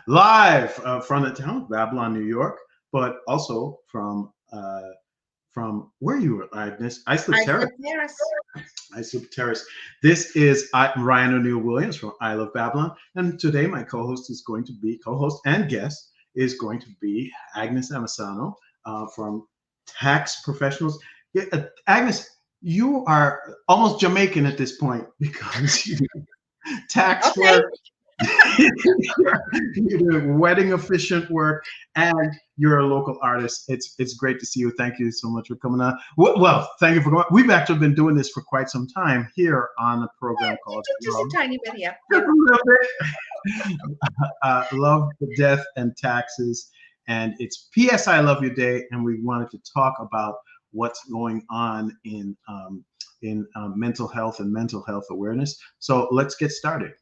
Live from the town of Babylon, New York, but also from where you were, Agnes? Islip Terrace. Islip Terrace. Islip Terrace. This is Ryan O'Neill Williams from I Love Babylon, and today my co-host and guest is going to be Agnes Amasano from Tax Professionals. Yeah, Agnes, you are almost Jamaican at this point because you do tax Okay. work. You do wedding efficient work, and you're a local artist. It's great to see you. Thank you so much for coming on. Well, thank you for coming. We've actually been doing this for quite some time here on a program called Just a tiny bit, yeah. Just a little bit. Love, Death, and Taxes, and it's P.S. I Love You Day, and we wanted to talk about what's going on in mental health and mental health awareness. So let's get started.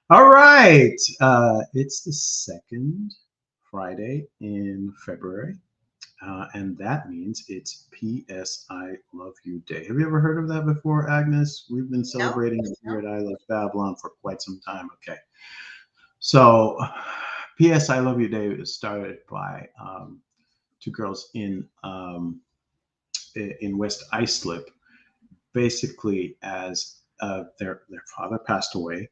All right. It's the second Friday in February, and that means it's P.S. I Love You Day. Have you ever heard of that before, Agnes? We've been celebrating here at I Love Babylon for quite some time. Okay. So, P.S. I Love You Day was started by two girls in West Islip, basically as their father passed away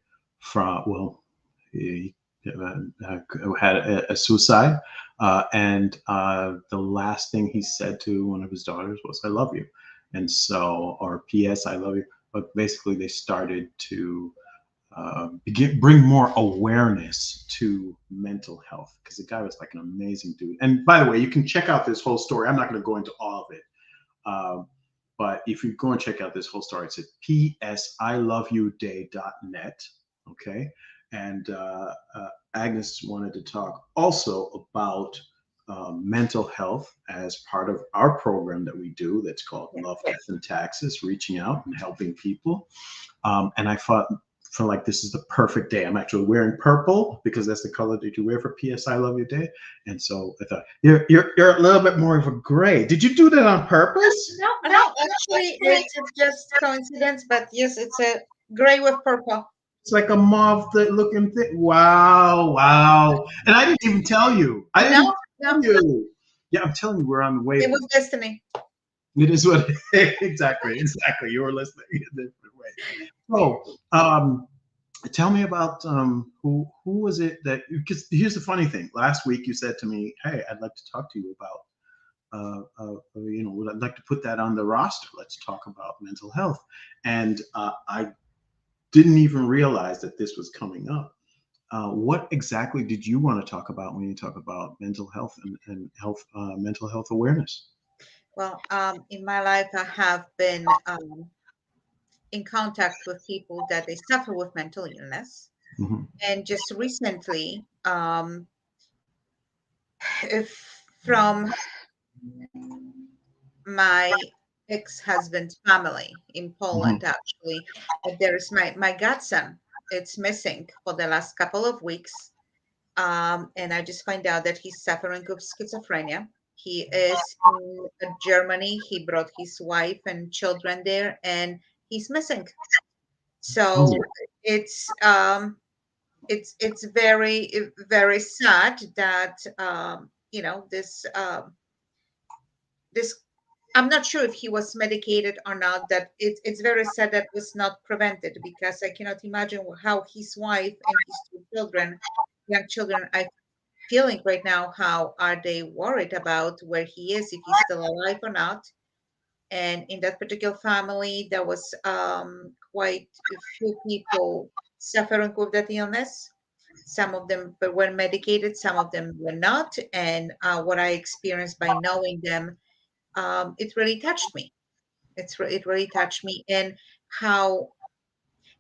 he had a suicide, and the last thing he said to one of his daughters was "I love you," and so, or P.S. I love you. But basically, they started to bring more awareness to mental health, because the guy was like an amazing dude. And by the way, you can check out this whole story. I'm not going to go into all of it. But if you go and check out this whole story, it's at psiloveyouday.net. Okay. And Agnes wanted to talk also about mental health as part of our program that we do that's called Love, Death, and Taxes, reaching out and helping people. And I felt like this is the perfect day. I'm actually wearing purple because that's the color that you wear for P.S. I Love You Day. And so I thought, you're a little bit more of a gray. Did you do that on purpose? No, actually, it's just coincidence, but yes, it's a gray with purple. It's like a mauve looking thing. Wow. And I didn't even tell you. I didn't tell you. Yeah, I'm telling you, we're on the way. It was destiny. It is what exactly. You were listening in a different way. So, tell me about who was it that? Because here's the funny thing. Last week you said to me, "Hey, I'd like to talk to you about, I'd like to put that on the roster. Let's talk about mental health." And I didn't even realize that this was coming up. What exactly did you want to talk about when you talk about mental health and mental health awareness? Well, in my life, I have been in contact with people that they suffer with mental illness. Mm-hmm. And just recently, from my ex-husband's family in Poland, Mm-hmm. actually, there is my godson. It's missing for the last couple of weeks. And I just find out that he's suffering with schizophrenia. He is in Germany. He brought his wife and children there, and he's missing. So Oh. it's very very sad that this. I'm not sure if he was medicated or not. That it's very sad that was not prevented, because I cannot imagine how his wife and his two children, young children, are feeling right now. How are they worried about where he is, if he's still alive or not? And in that particular family, there was quite a few people suffering with that illness. Some of them were medicated, some of them were not. And what I experienced by knowing them, it really touched me. It really touched me, and how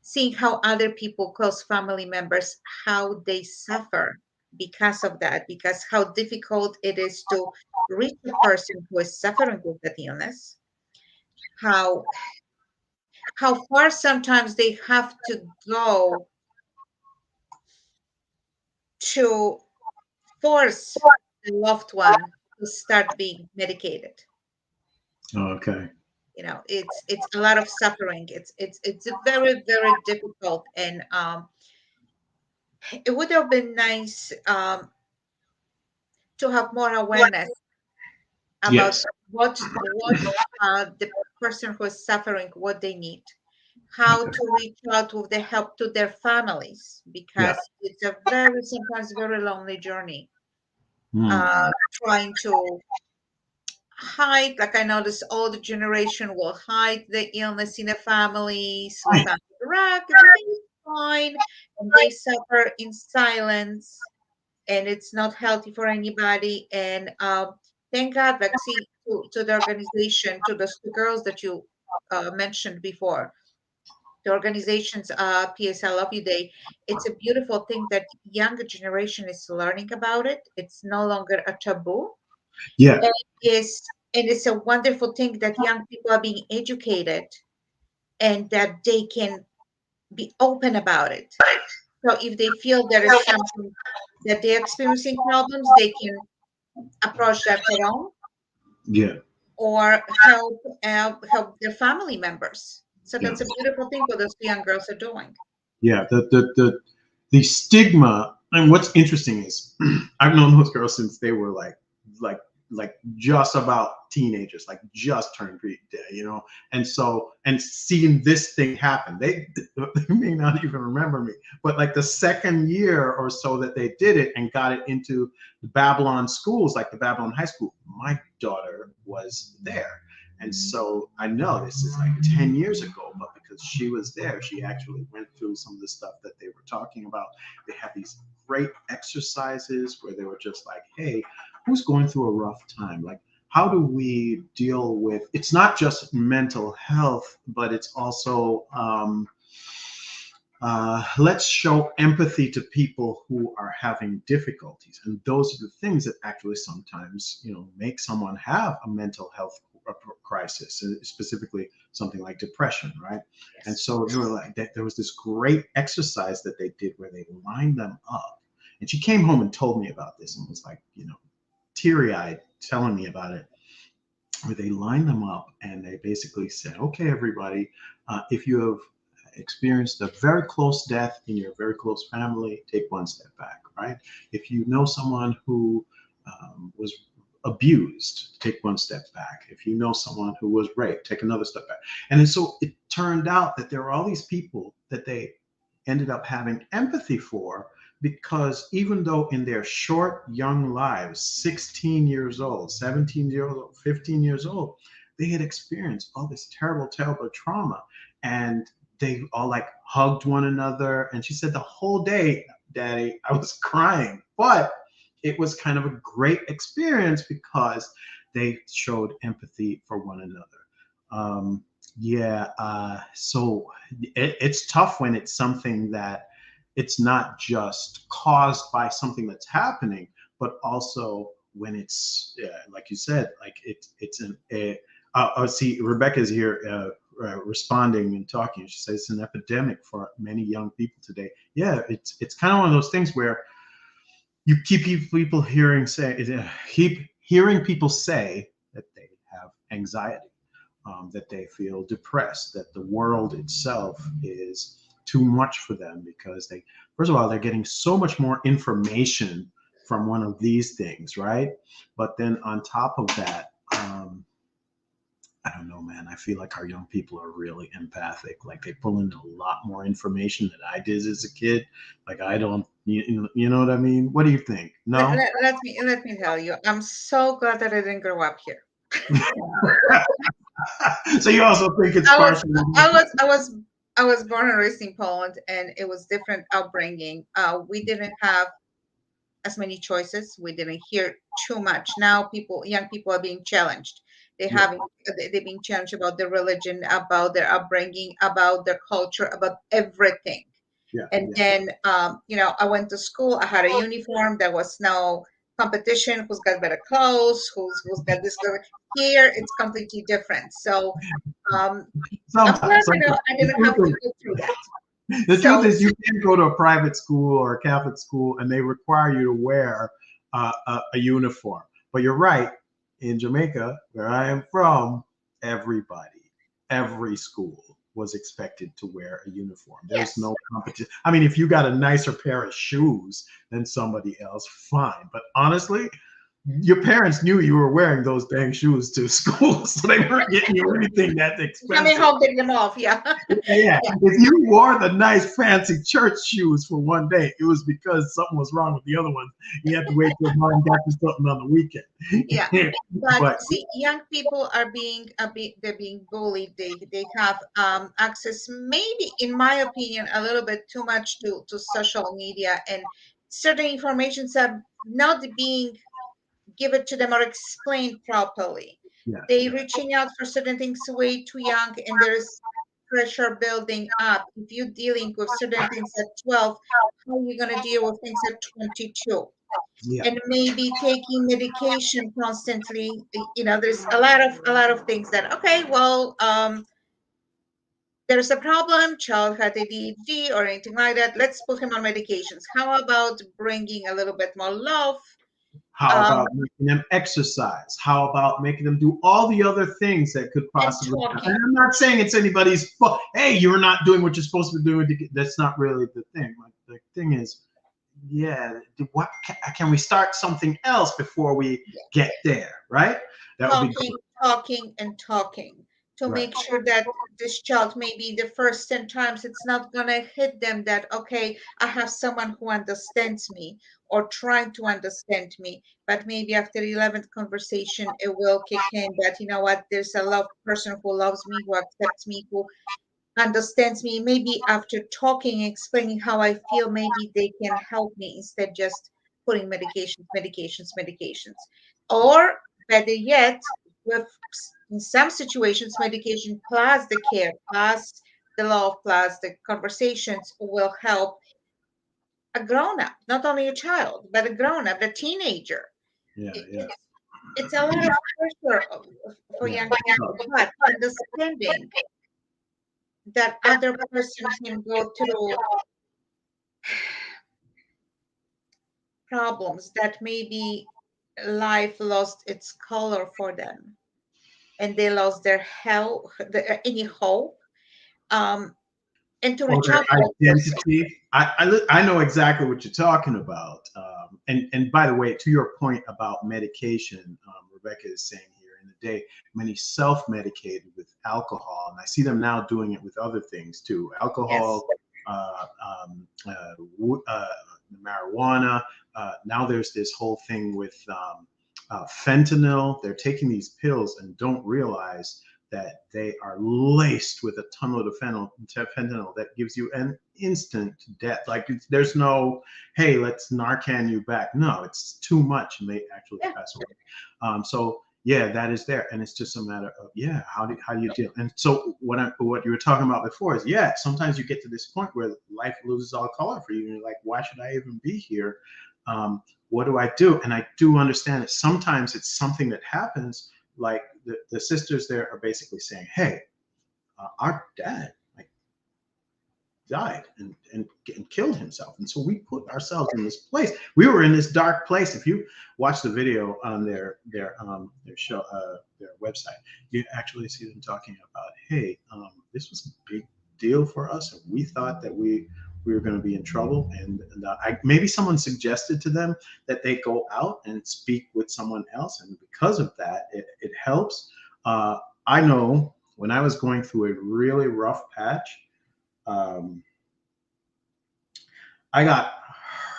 seeing how other people, close family members, how they suffer because of that, because how difficult it is to reach a person who is suffering with that illness, how far sometimes they have to go to force the loved one to start being medicated. Okay. It's a lot of suffering. It's very, very difficult, and it would have been nice to have more awareness about Yes. what the person who is suffering, what they need, how Okay. to reach out with the help to their families, Yeah. because it's a very, sometimes very lonely journey. Hmm. Trying to hide, like I know this older generation will hide the illness in the family, sleep under the rug, everything is fine, and they suffer in silence, and it's not healthy for anybody. And thank God, like, see, to the organization, to the girls that you mentioned before, the organization's PS I Love You Day. It's a beautiful thing that younger generation is learning about it. It's no longer a taboo. Yeah. And it's a wonderful thing that young people are being educated and that they can be open about it. So if they feel there is something that they're experiencing problems, they can approach Dr. Rome Yeah. or help their family members. So Yeah. that's a beautiful thing what those young girls are doing. Yeah. The stigma, and what's interesting is I've known those girls since they were like like just about teenagers, like just turned and so and seeing this thing happen, they may not even remember me, but like the second year or so that they did it and got it into the Babylon schools, like the Babylon High School, my daughter was there. And so I know this is like 10 years ago, but because she was there, she actually went through some of the stuff that they were talking about. They had these great exercises where they were just like, hey, who's going through a rough time? Like, how do we deal with, it's not just mental health, but it's also, let's show empathy to people who are having difficulties. And those are the things that actually sometimes, make someone have a mental health crisis, specifically something like depression, right? Yes. And so they were like, there was this great exercise that they did where they lined them up. And she came home and told me about this and was like, teary-eyed telling me about it, where they lined them up and they basically said, okay, everybody, if you have experienced a very close death in your very close family, take one step back, right? If you know someone who was abused, take one step back. If you know someone who was raped, take another step back. And then so it turned out that there were all these people that they ended up having empathy for, because even though in their short young lives, 16 years old, 17 years old, 15 years old, they had experienced all this terrible, terrible trauma, and they all like hugged one another. And she said the whole day, Daddy, I was crying, but it was kind of a great experience because they showed empathy for one another. So it's tough when it's something that it's not just caused by something that's happening, but also when it's like you said, like see, Rebecca's here responding and talking. She says it's an epidemic for many young people today. Yeah, it's kind of one of those things where you keep people keep hearing people say that they have anxiety, that they feel depressed, that the world itself is too much for them because first of all, they're getting so much more information from one of these things, right? But then on top of that, I don't know, man. I feel like our young people are really empathic. Like they pull in a lot more information than I did as a kid. Like I don't, you know what I mean? What do you think? No? Let me tell you, I'm so glad that I didn't grow up here. So you also think it's partially? I was born and raised in Poland, and it was different upbringing. We didn't have as many choices. We didn't hear too much. Now young people are being challenged. They're being challenged about their religion, about their upbringing, about their culture, about everything. Yeah. And then, I went to school. I had a uniform. There was no competition. Who's got better clothes? Who's got this? Here, it's completely different. So, I'm glad I didn't have to go through that. The truth is, you can go to a private school or a Catholic school, and they require you to wear a uniform. But you're right. In Jamaica, where I am from, every school was expected to wear a uniform. There's Yes. no competition. I mean, if you got a nicer pair of shoes than somebody else, fine. But honestly, your parents knew you were wearing those dang shoes to school, so they weren't getting you anything that Coming expensive. home, getting them off. Yeah. Yeah, Yeah. if you wore the nice fancy church shoes for one day, it was because something was wrong with the other ones. You had to wait till mom got you something on the weekend. Yeah. But But see, young people they're being bullied. They have access, maybe in my opinion, a little bit too much to social media, and certain informations are not being given to them or explained properly. yeah, They yeah, reaching out for certain things way too young, and there's pressure building up. If you're dealing with certain things at 12, how are you going to deal with things at 22? yeah. And maybe taking medication constantly. There's a lot of things that, okay, well, there's a problem, child had ADHD or anything like that, let's put him on medications. How about bringing a little bit more love? How um, about making them exercise? How about making them do all the other things that could and possibly happen? talking. And I'm not saying it's anybody's fault. Hey, you're not doing what you're supposed to be doing. That's not really the thing. Like, the thing is, yeah, what can we start something else before we get there, right? That would be Talking, great. talking, and talking to Right. make sure that this child, maybe the first 10 times, it's not going to hit them that, okay, I have someone who understands me or trying to understand me. But maybe after the 11th conversation, it will kick in that, you know what, there's a love person who loves me, who accepts me, who understands me. Maybe after talking, explaining how I feel, maybe they can help me instead just putting medications. Or better yet, with in some situations, medication plus the care, plus the love, plus the conversations will help a grown up, not only a child, but a grown up, a teenager. Yeah, It, yeah, it's it's a lot of pressure for yeah. young people, but understanding that other person can go through problems, that maybe life lost its color for them and they lost their help, any hope, um, and to Or reach their out to a person. identity. I know exactly what you're talking about. And by the way, to your point about medication, Rebecca is saying here in the day, many self-medicated with alcohol, and I see them now doing it with other things too. Yes, Alcohol, uh, marijuana. Now there's this whole thing with fentanyl. They're taking these pills and don't realize that they are laced with a ton of fentanyl that gives you an instant death. Like, there's no, hey, let's Narcan you back. No, it's too much and they actually yeah, pass away. So yeah, that is there, and it's just a matter of, yeah, how do you deal? And so what you were talking about before is, yeah, sometimes you get to this point where life loses all color for you, and you're like, why should I even be here? What do I do? And I do understand that sometimes it's something that happens, like the sisters there are basically saying, hey, our dad like died and killed himself, and so we put ourselves in this place. We were in this dark place. If you watch the video on their show, their website, you actually see them talking about, hey, this was a big deal for us, and we thought that we were going to be in trouble, and maybe someone suggested to them that they go out and speak with someone else, and because of that, it helps. I know when I was going through a really rough patch, um, I got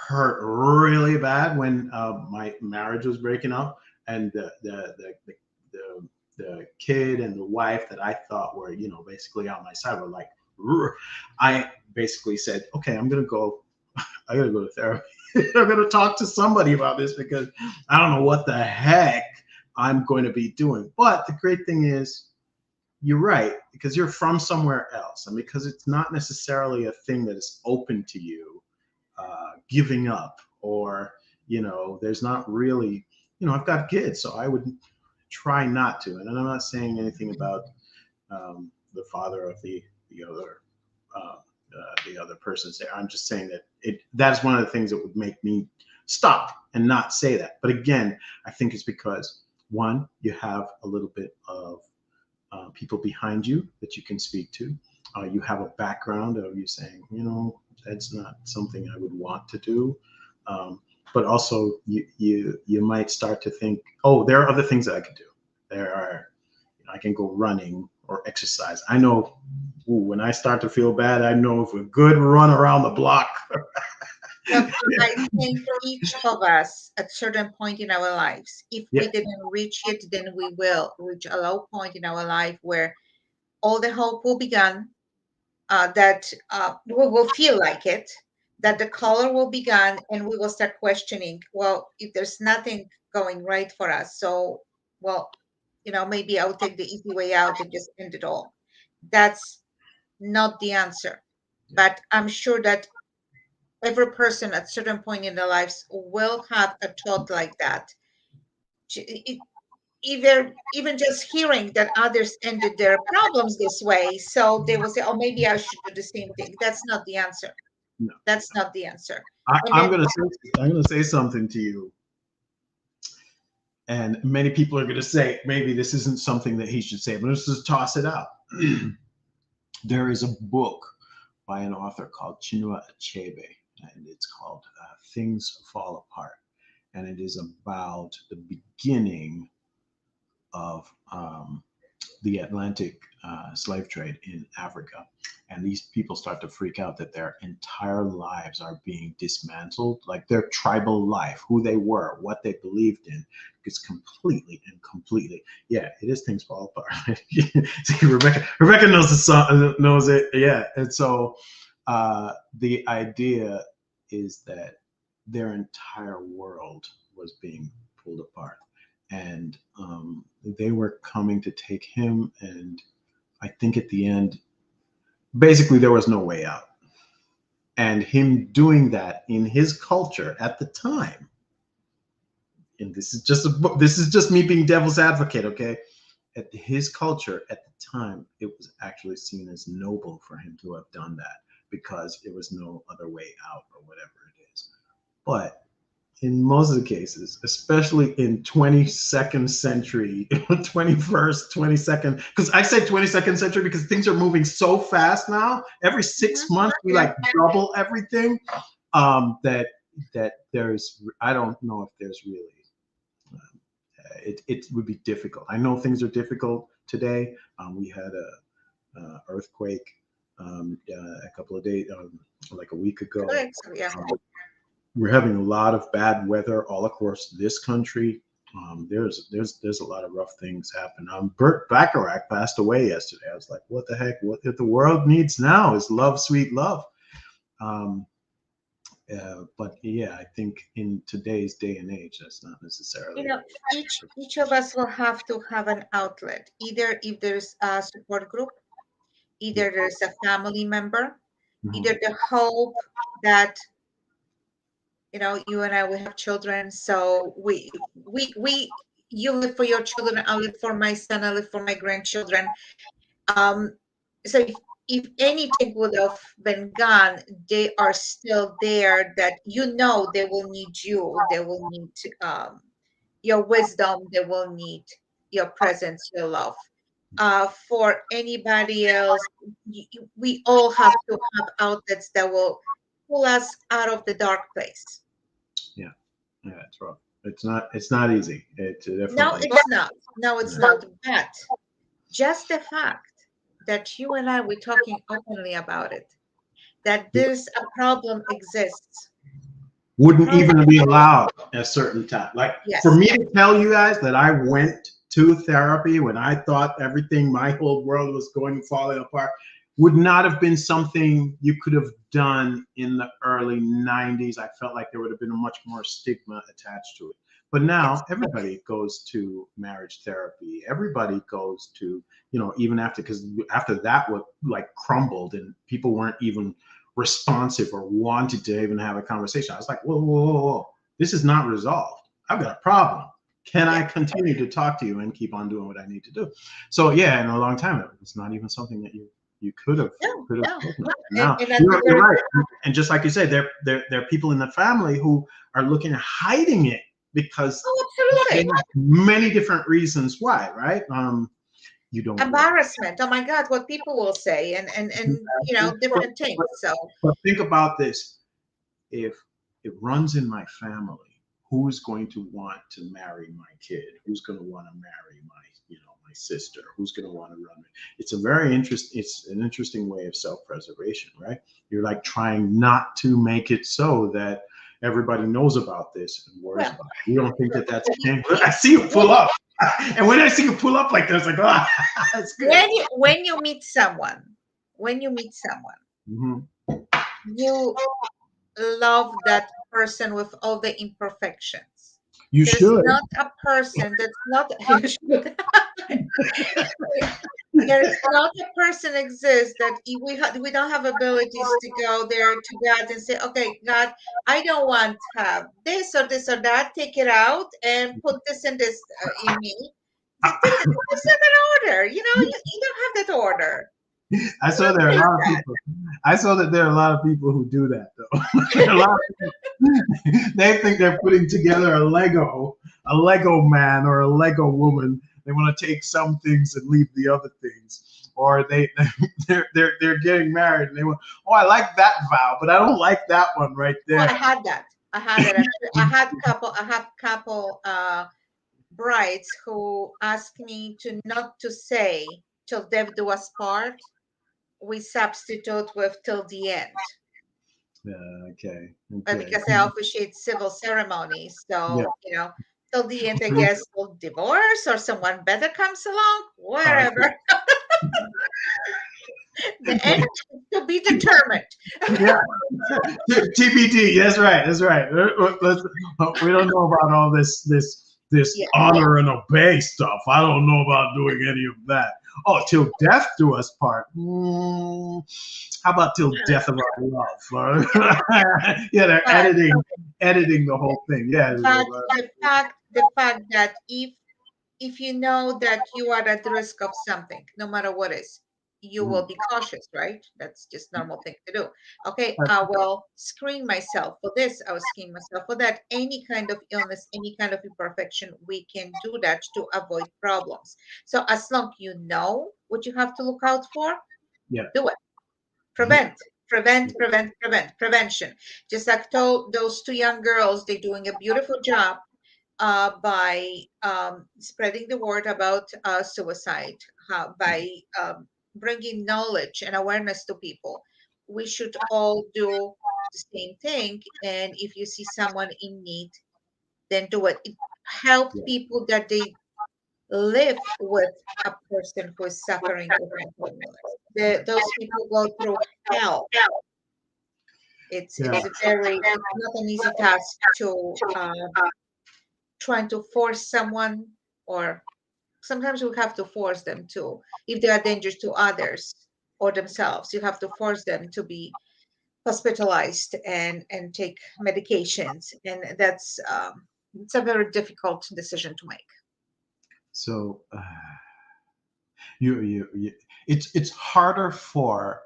hurt really bad when my marriage was breaking up, and the kid and the wife that I thought were, basically on my side were like, I basically said, okay, I'm gonna go. I gotta go to therapy. I'm gonna talk to somebody about this because I don't know what the heck I'm going to be doing. But the great thing is, you're right, because you're from somewhere else, and because it's not necessarily a thing that is open to you, giving up, or there's not really, I've got kids, so I would try not to. And I'm not saying anything about the father of the other the other person's there. I'm just saying that that's one of the things that would make me stop and not say that. But again, I think it's because, one, you have a little bit of people behind you that you can speak to. You have a background of you saying, that's not something I would want to do. But also you might start to think, oh, there are other things that I could do. I can go running or exercise. I know when I start to feel bad, I know if a good run around the block. Well, I think each of us at certain point in our lives, if we didn't reach it, then we will reach a low point in our life where all the hope will be gone, that we will feel like it, that the color will be gone, and we will start questioning, well, if there's nothing going right for us, so, well, maybe I'll take the easy way out and just end it all. That's not the answer. But I'm sure that every person at certain point in their lives will have a thought like that. Even just hearing that others ended their problems this way, so they will say, oh, maybe I should do the same thing. That's not the answer. No, that's not the answer. I'm gonna say something to you, and many people are gonna say maybe this isn't something that he should say, but let's just toss it out. There is a book by an author called Chinua Achebe, and it's called Things Fall Apart. And it is about the beginning of the Atlantic slave trade in Africa. And these people start to freak out that their entire lives are being dismantled, like their tribal life, who they were, what they believed in, is completely, yeah, it is Things Fall Apart. See, Rebecca knows the song, knows it, yeah. And so the idea is that their entire world was being pulled apart, and they were coming to take him, and I think at the end, basically there was no way out. And him doing that in his culture at the time, and this is just me being devil's advocate, okay? At his culture at the time, it was actually seen as noble for him to have done that because there was no other way out or whatever it is. But in most of the cases, especially in 22nd century, 21st, 22nd, because I say 22nd century because things are moving so fast now. Every 6 months, we like double everything. That there's, I don't know if there's really, it would be difficult. I know things are difficult today. We had a earthquake a couple of days, like a week ago. We're having a lot of bad weather all across this country. There's a lot of rough things happen. Burt Bacharach passed away yesterday. I was like, what the heck? What the world needs now is love, sweet love. But yeah, I think in today's day and age, that's not necessarily. Each of us will have to have an outlet. Either if there's a support group, either there's a family member, either the hope that you and I, we have children, so you live for your children, I live for my son, I live for my grandchildren. So if anything would have been gone, they are still there, that they will need you, they will need your wisdom, they will need your presence, your love. For anybody else, we all have to have outlets that will pull us out of the dark place. Yeah, it's rough. It's not easy. No, it's not. No, it's not. But just the fact that you and I were talking openly about it, that this a problem exists, wouldn't even be allowed at a certain time. Like for me to tell you guys that I went to therapy when I thought everything, my whole world was going falling apart, would not have been something you could have done in the early 90s. I felt like there would have been a much more stigma attached to it. But now everybody goes to marriage therapy. Everybody goes to, even because after that was like crumbled and people weren't even responsive or wanted to even have a conversation. I was like, whoa. This is not resolved. I've got a problem. Can I continue to talk to you and keep on doing what I need to do? So yeah, in a long time, it's not even something that you You could have No, spoken no. about it. Now And that's a you're very right. And just like you said, there are people in the family who are looking at hiding it because oh, they absolutely. have many different reasons why, right? You don't want Embarrassment. Oh my God, what people will say, and but, different things. but, So but think about this. If it runs in my family, who's going to want to marry my kid? Who's going to want to marry my sister? Who's going to want to run? It's an interesting way of self-preservation, right? You're like trying not to make it so that everybody knows about this and worries well, about it. You don't think that that's a thing? I see you pull up. And when I see you pull up like this, like, oh, that's good. when you meet someone, Mhm. you love that person with all the imperfections. You There's should. not a person that's not you should. There's not a person exists that we don't have abilities to go there to God and say, okay, God, I don't want to have this or this or that. Take it out and put this and this in me. That's not an order. You don't have that order. I saw there are a lot of people. I saw that there are a lot of people who do that though. There are a lot of people, they think they're putting together a Lego man or a Lego woman. They want to take some things and leave the other things. Or they're getting married and they want, oh, I like that vow, but I don't like that one right Oh, I there. had that. Actually. I have couple brides who asked me to not to say till death do us part. We substitute with till the end. Okay. Because I officiate civil ceremonies. Yeah. So, till the end, I guess we'll divorce or someone better comes along, wherever. The end is to be determined. Yeah. TBD. That's right. That's right. We don't know about all this Yeah. honor and obey stuff. I don't know about doing any of that. Oh, till death do us part. How about till death of our love? Yeah, they're editing the whole thing. Yeah. But the fact that if you know that you are at risk of something, no matter what is, you will be cautious, right? That's just normal thing to do. Okay, I will screen myself for this. I will screen myself for that. Any kind of illness, any kind of imperfection, we can do that to avoid problems. So as long you know what you have to look out for, Yeah. do it. Prevention. Just like told those two young girls, they're doing a beautiful job by spreading the word about suicide, by bringing knowledge and awareness to people. We should all do the same thing. And if you see someone in need, then do it. Help people that they live with a person who is suffering with mental illness. Those people go through hell. It's not an easy task to trying to force someone, or sometimes we have to force them to, if they are dangerous to others or themselves, you have to force them to be hospitalized and take medications, and that's it's a very difficult decision to make. So it's harder for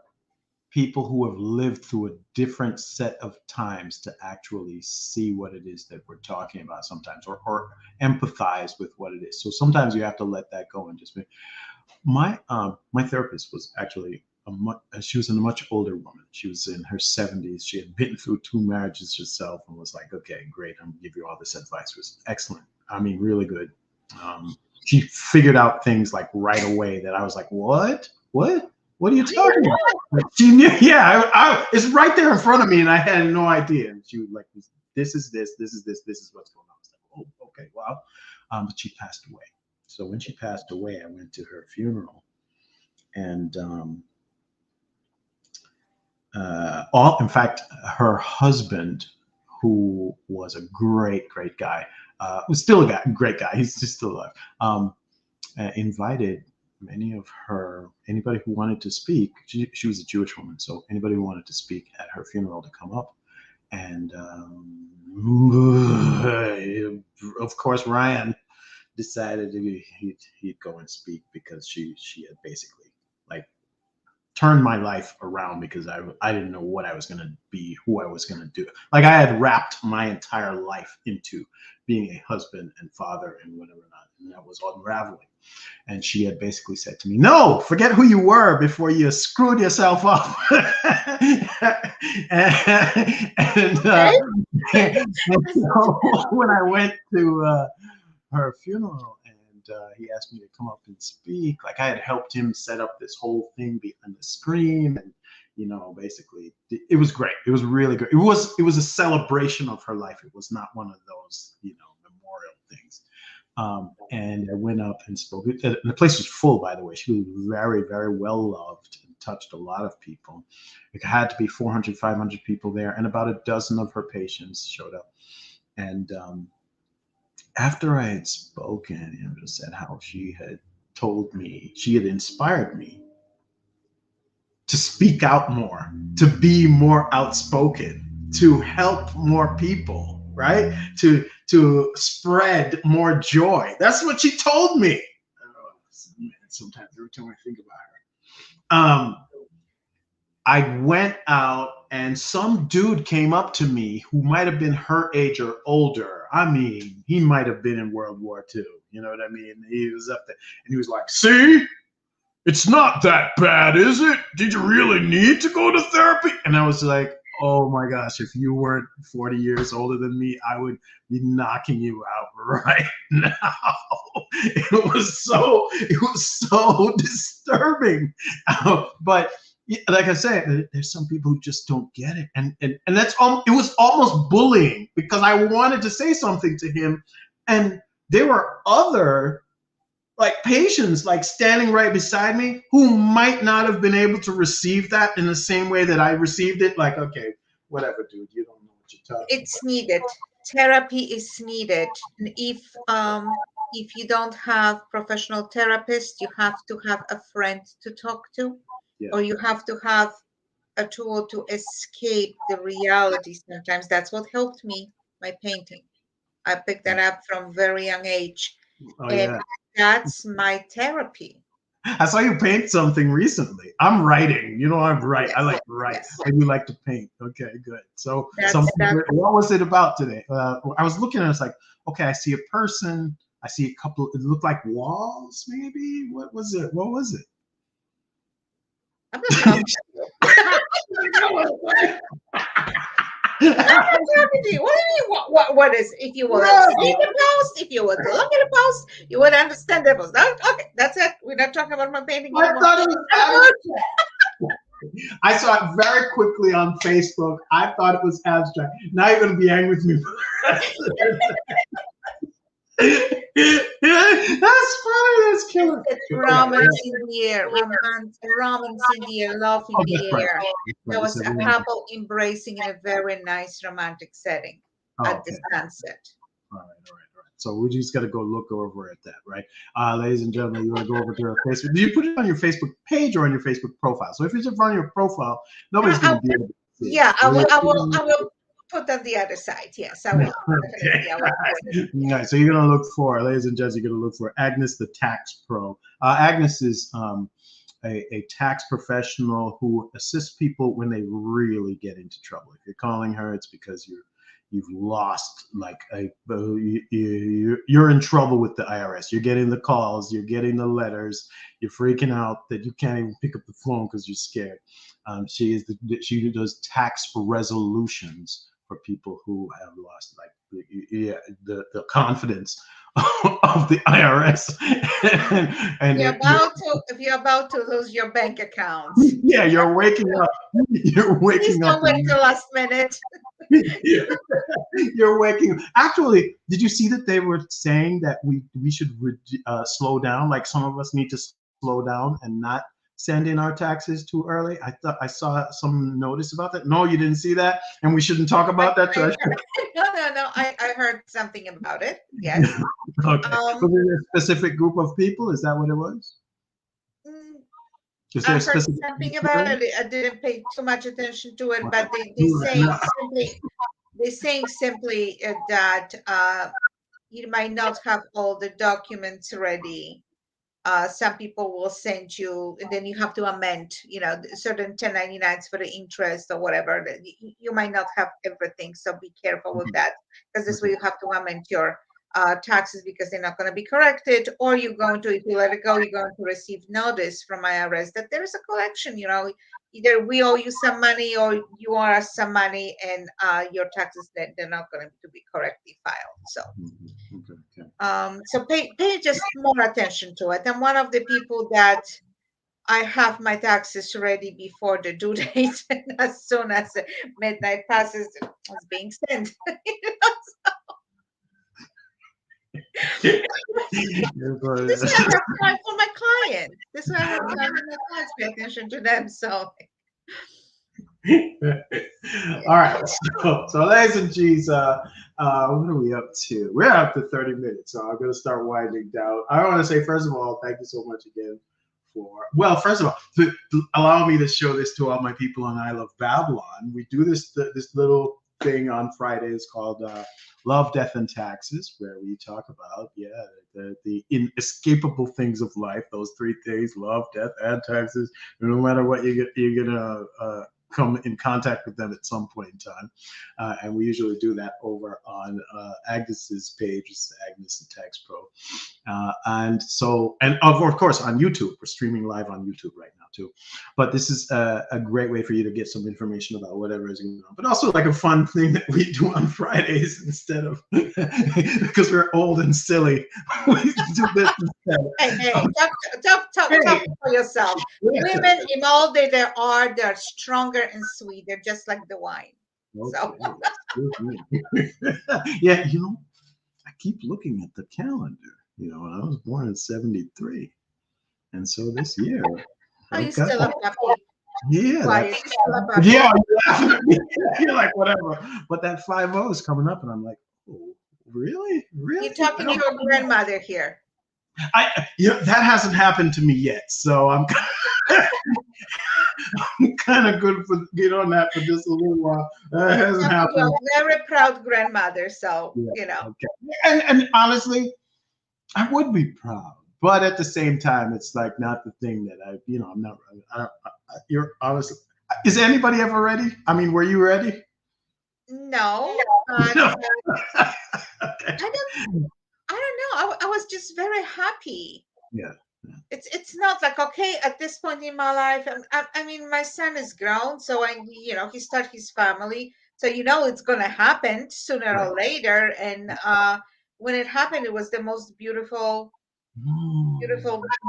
people who have lived through a different set of times to actually see what it is that we're talking about sometimes, or empathize with what it is. So sometimes you have to let that go and just be. My therapist was actually she was a much older woman. She was in her 70s. She had been through 2 marriages herself and was like, okay, great, I'm gonna give you all this advice. It was excellent. I mean, really good. She figured out things like right away that I was like, what are you talking about? She knew, yeah, it's right there in front of me and I had no idea. And she was like, this is what's going on. I was like, oh, okay, wow. But she passed away. So when she passed away, I went to her funeral, and in fact, her husband, who was a great guy, was still a great guy. He's just still alive. Invited anybody who wanted to speak. She was a Jewish woman, so anybody who wanted to speak at her funeral to come up. And of course, Ryan decided he'd go and speak because she had basically like turned my life around because I didn't know what I was going to be, who I was going to do. Like I had wrapped my entire life into being a husband and father and whatever not, and that was unraveling. And she had basically said to me, "No, forget who you were before you screwed yourself up." and so when I went to her funeral, and he asked me to come up and speak, like I had helped him set up this whole thing behind the screen, and basically it was great. It was really good. It was a celebration of her life. It was not one of those memorial things. And I went up and spoke. And the place was full, by the way. She was very, very well loved and touched a lot of people. It had to be 400, 500 people there, and about a dozen of her patients showed up. And after I had spoken, just said how she had told me, she had inspired me to speak out more, to be more outspoken, to help more people, right? To spread more joy. That's what she told me. Sometimes every time I think about her. I went out and some dude came up to me who might have been her age or older. I mean, he might have been in World War II. You know what I mean? He was up there and he was like, "See? It's not that bad, is it? Did you really need to go to therapy?" And I was like, "Oh my gosh, if you weren't 40 years older than me, I would be knocking you out right now." It was so disturbing. But like I said, there's some people who just don't get it. And that's it was almost bullying because I wanted to say something to him. And there were other patients standing right beside me who might not have been able to receive that in the same way that I received it. Like, okay, whatever, dude, you don't know what you're talking about. It's needed. Therapy is needed. If you don't have professional therapists, you have to have a friend to talk to, or you have to have a tool to escape the reality. Sometimes that's what helped me, my painting. I picked that up from very young age. That's my therapy. I saw you paint something recently. I'm writing. I'm right. Yes. I like to write. Yes. And you like to paint. Okay, good. So what was it about today? I was looking at it, it's like, okay, I see a person. I see a couple. It looked like walls, maybe. What was it? I'm not talking to you. I'm not talking to you. What do you mean? What is? If you would see the post, if you would look at the post, you would understand the post. Okay, that's it. We're not talking about my painting anymore. I saw it very quickly on Facebook. I thought it was abstract. Now you're going to be angry with me for the rest of That's funny. That's killer. Romance in the air. Romance in the air. Love in the air. There was a couple embracing in a very nice romantic setting at the sunset. All right. So we just got to go look over at that, right? Ladies and gentlemen, you want to go over to our Facebook. Do you put it on your Facebook page or on your Facebook profile? So if it's on your profile, nobody's going to be able to see it. Yeah, I will put on the other side. Yes, I will. Okay. So you're going to look for, ladies and gents, you're going to look for Agnes the Tax Pro. Agnes is a tax professional who assists people when they really get into trouble. If you're calling her, it's because you've lost, you're in trouble with the IRS. You're getting the calls, you're getting the letters, you're freaking out that you can't even pick up the phone because you're scared. She does tax resolutions for people who have lost the confidence of the IRS. and if you're about to lose your bank account. Yeah, you're waking up. Please don't wait till last minute. You're waking. Actually, did you see that they were saying that we should slow down? Like some of us need to slow down and not send in our taxes too early. I thought I saw some notice about that. No, you didn't see that, and we shouldn't talk about that. No. I heard something about it. Yes. Okay. Was it a specific group of people? Is that what it was? I heard something about it. I didn't pay too much attention to it, but they're saying simply that you might not have all the documents ready Some people will send you, and then you have to amend, certain 1099s for the interest or whatever. You might not have everything, so be careful with that, because this way you have to amend your taxes because they're not going to be corrected, or you're going to, if you let it go, you're going to receive notice from IRS that there is a collection. Either we owe you some money or you owe us some money, and your taxes, they're not going to be correctly filed. So. So pay just more attention to it. I'm one of the people that I have my taxes ready before the due date, and as soon as midnight passes, it's being sent. This way I have time for my clients. This way I have time for my clients. Pay attention to them. So. All right, so ladies and G's, what are we up to? We're up to 30 minutes, so I'm going to start winding down. I want to say, first of all, thank you so much again first of all, to allow me to show this to all my people on I Love Babylon. We do this little thing on Fridays called Love, Death, and Taxes, where we talk about, the inescapable things of life, those three things: love, death, and taxes. And no matter what you're going to come in contact with them at some point in time. And we usually do that over on Agnes's page, it's Agnes the Tax Pro. And of course on YouTube, we're streaming live on YouTube right now too. But this is a great way for you to get some information about whatever is going on, but also like a fun thing that we do on Fridays instead of, because we're old and silly, we do this instead. Hey, talk for yourself. Women in all that they're stronger and sweet. They're just like the wine. Okay. So. Yeah, I keep looking at the calendar. And I was born in 1973, and so this year. Are you still a puppy? Yeah. You're like, whatever. But that 50 is coming up, and I'm like, oh, really? You're talking to your grandmother here. That hasn't happened to me yet, so I'm kind of good for on that for just a little while. That hasn't happened. You're a very proud grandmother, so Okay. And honestly, I would be proud, but at the same time, it's like not the thing that I'm not. You're honestly. Is anybody ever ready? I mean, were you ready? No. No. Okay. I don't know. I was just very happy. Yeah. It's not like, okay, at this point in my life, I mean, my son is grown, so he started his family, so it's going to happen sooner or later. And when it happened, it was the most beautiful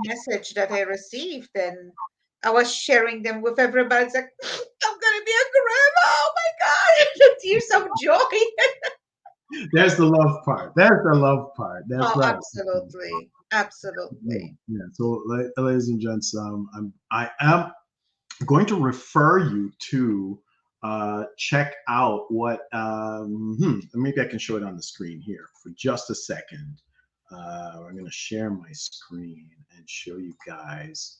message that I received, and I was sharing them with everybody. It's like, I'm gonna be a grandma! Oh my God! The tears of joy. There's the love part. That's right. Absolutely. Yeah. So, ladies and gents, I am going to refer you to check out what. Maybe I can show it on the screen here for just a second. I'm going to share my screen and show you guys.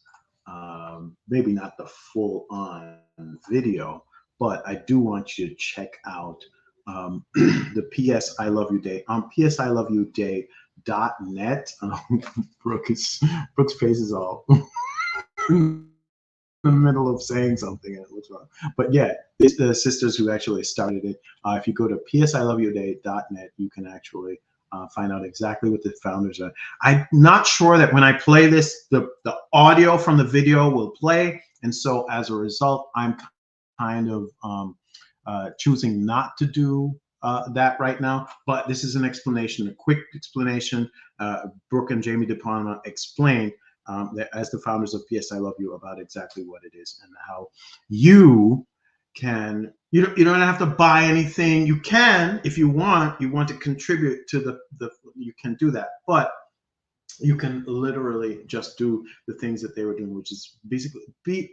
Maybe not the full-on video, but I do want you to check out the PS I Love You Day on psiloveyouday.net. Brooke's face is all in the middle of saying something and it looks wrong. But yeah, it's the sisters who actually started it. If you go to psiloveyouday.net, you can actually find out exactly what the founders are. I'm not sure that when I play this, the audio from the video will play. And so as a result, I'm kind of choosing not to do that right now. But this is an explanation, a quick explanation. Brooke and Jamie DePalma explained as the founders of PS I Love You about exactly what it is and how you can, you don't have to buy anything. You can, if you want to contribute to the you can do that, but you can literally just do the things that they were doing, which is basically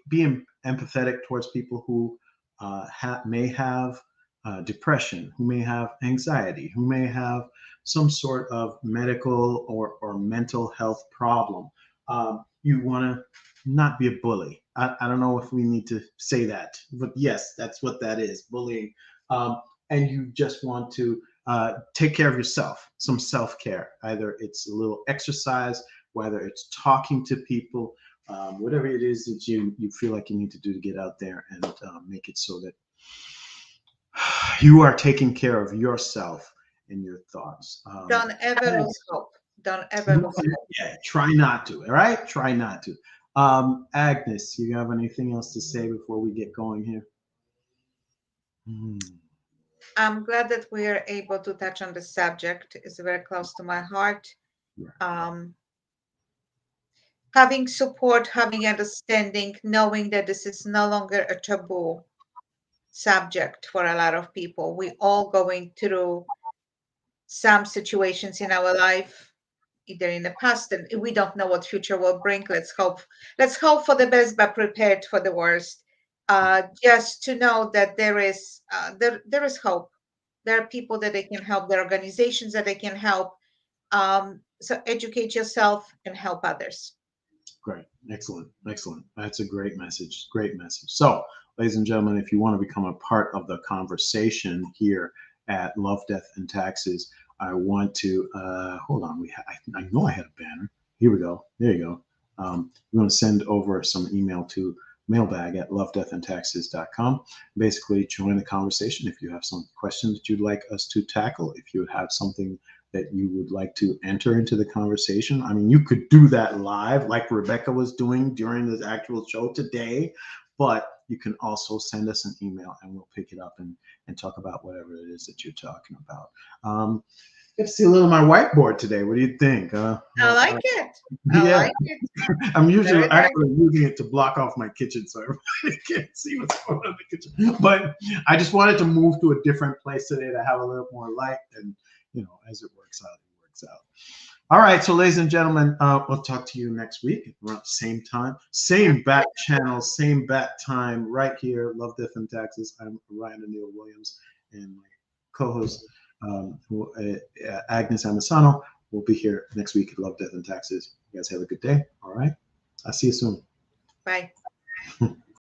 being empathetic towards people who may have depression, who may have anxiety, who may have some sort of medical or mental health problem. You want to not be a bully. I don't know if we need to say that, but yes, that's what that is, bullying. And you just want to take care of yourself, some self-care. Either it's a little exercise, whether it's talking to people, whatever it is that you feel like you need to do to get out there and make it so that you are taking care of yourself and your thoughts. Don't ever lose hope. Don't ever lose hope. Yeah, try not to. All right, try not to. Agnes, you have anything else to say before we get going here? I'm glad that we are able to touch on the subject. It's very close to my heart. Having support, having understanding, knowing that this is no longer a taboo subject for a lot of people. We all going through some situations in our life, either in the past, and we don't know what future will bring. Let's hope for the best, but prepared for the worst. Just to know that there is hope. There are people that they can help. There are organizations that they can help. So educate yourself and help others. Great. Excellent. That's a great message. So, ladies and gentlemen, if you want to become a part of the conversation here at Love, Death, and Taxes, I want to hold on. I know I had a banner. Here we go. There you go. You want to send over some email to mailbag@lovedeathandtaxes.com. Basically, join the conversation. If you have some questions that you'd like us to tackle, if you have something that you would like to enter into the conversation, I mean, you could do that live like Rebecca was doing during this actual show today, but you can also send us an email and we'll pick it up and talk about whatever it is that you're talking about. Get to see a little of my whiteboard today. What do you think? I like it. Like it. I'm usually actually using it to block off my kitchen so everybody can't see what's going on in the kitchen. But I just wanted to move to a different place today to have a little more light, and as it works out, it works out. All right, so ladies and gentlemen, we'll talk to you next week around the same time, same bat channel, same bat time, right here. Love, Death, and Taxes. I'm Ryan O'Neill Williams, and my co-host Agnes Amasano will be here next week at Love, Death, and Taxes. You guys have a good day. All right, I'll see you soon. Bye.